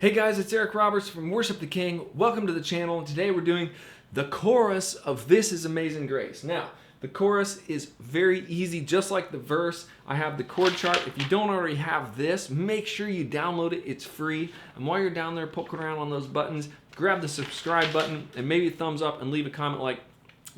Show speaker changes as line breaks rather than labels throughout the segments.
Hey guys, it's Eric Roberts from Worship the King. Welcome to the channel. Today we're doing the chorus of This Is Amazing Grace. Now, the chorus is very easy, just like the verse. I have the chord chart. If you don't already have this, make sure you download it. It's free. And while you're down there poking around on those buttons, grab the subscribe button and maybe a thumbs up and leave a comment like,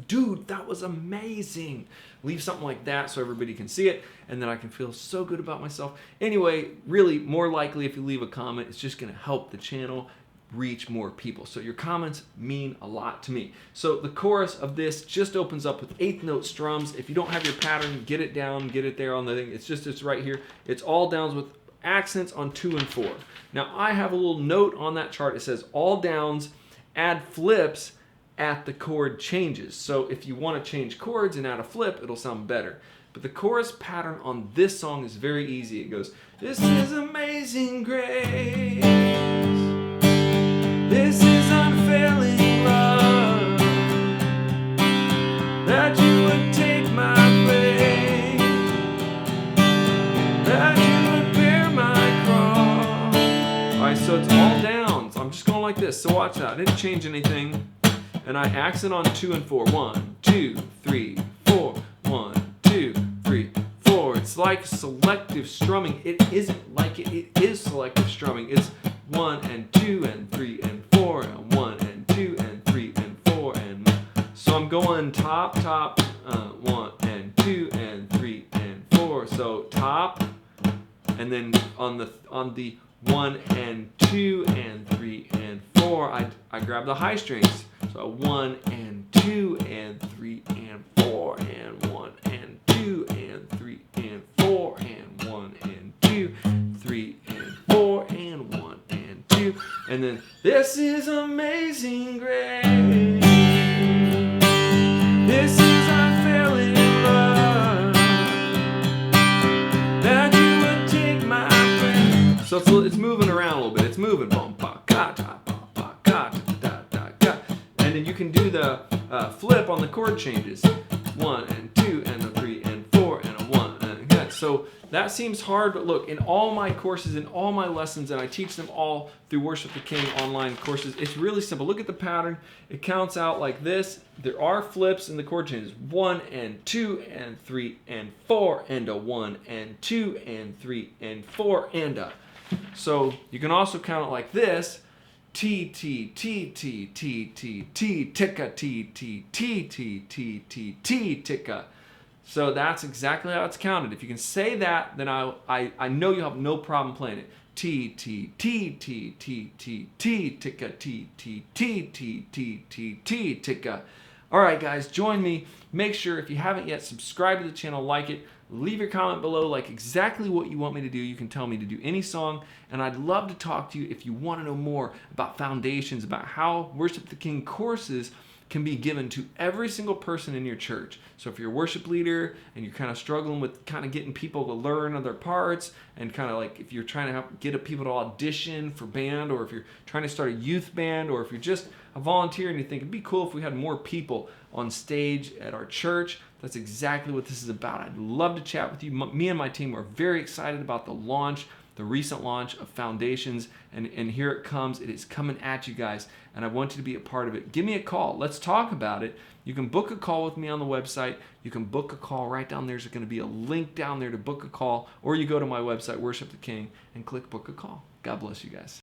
dude, that was amazing. Leave something like that so everybody can see it, and then I can feel so good about myself. Anyway, really, more likely if you leave a comment, it's just going to help the channel reach more people. So your comments mean a lot to me. So the chorus of this just opens up with 8th note strums. If you don't have your pattern, get it down, get it there on the thing. It's right here. It's all downs with accents on 2 and 4. Now I have a little note on that chart. It says all downs, add flips at the chord changes. So if you want to change chords and add a flip, it'll sound better. But the chorus pattern on this song is very easy. It goes, this is amazing grace. This is unfailing love. That you would take my place. That you would bear my cross. Alright, so it's all downs. I'm just going like this. So watch that. I didn't change anything. And I accent on 2 and 4. 1, 2, 3, 4. 1, 2, 3, 4. It's like selective strumming. It isn't like it. It is selective strumming. It's 1 and 2 and 3 and 4 and 1 and 2 and 3 and 4 and so I'm going top 1 and 2 and 3 and 4. So top, and then on the 1 and 2 and 3 and 4, I grab the high strings. So 1 and 2 and 3 and 4 and 1 and 2 and 3 and 4 and 1 and 2, 3 and 4 and 1 and 2, and then this is amazing grace. This is unfailing love. That you would take my breath. So it's moving around a little bit. It's moving. Bum, ba, ka, ta, ba, ba, ka, ta, da, da, ka. And then you can do the flip on the chord changes. 1 and 2 and a 3 and 4 and a 1 and a. So that seems hard, but look, in all my courses, in all my lessons, and I teach them all through Worship the King online courses, it's really simple. Look at the pattern. It counts out like this. There are flips in the chord changes. 1 and 2 and 3 and 4 and a 1 and 2 and 3 and 4 and a. So you can also count it like this. T, T, T, T, T, T, T, ticka, T, T, T, T, T, T, T, ticka. So that's exactly how it's counted. If you can say that, then I know you have no problem playing it. T, T, T, T, T, T, T, ticka, T, T, T, T, T, T, T, ticka. All right, guys, join me. Make sure, if you haven't yet, subscribe to the channel, like it. Leave your comment below, like exactly what you want me to do. You can tell me to do any song, and I'd love to talk to you if you want to know more about foundations, about how Worship the King courses can be given to every single person in your church. So if you're a worship leader and you're kind of struggling with kind of getting people to learn other parts, and kind of like if you're trying to get people to audition for band, or if you're trying to start a youth band, or if you're just a volunteer and you think it'd be cool if we had more people on stage at our church, that's exactly what this is about. I'd love to chat with you. Me and my team are very excited about the launch, the recent launch of Foundations, and here it comes. It is coming at you guys, and I want you to be a part of it. Give me a call. Let's talk about it. You can book a call with me on the website. You can book a call right down there. There's going to be a link down there to book a call, or you go to my website, Worship the King, and click book a call. God bless you guys.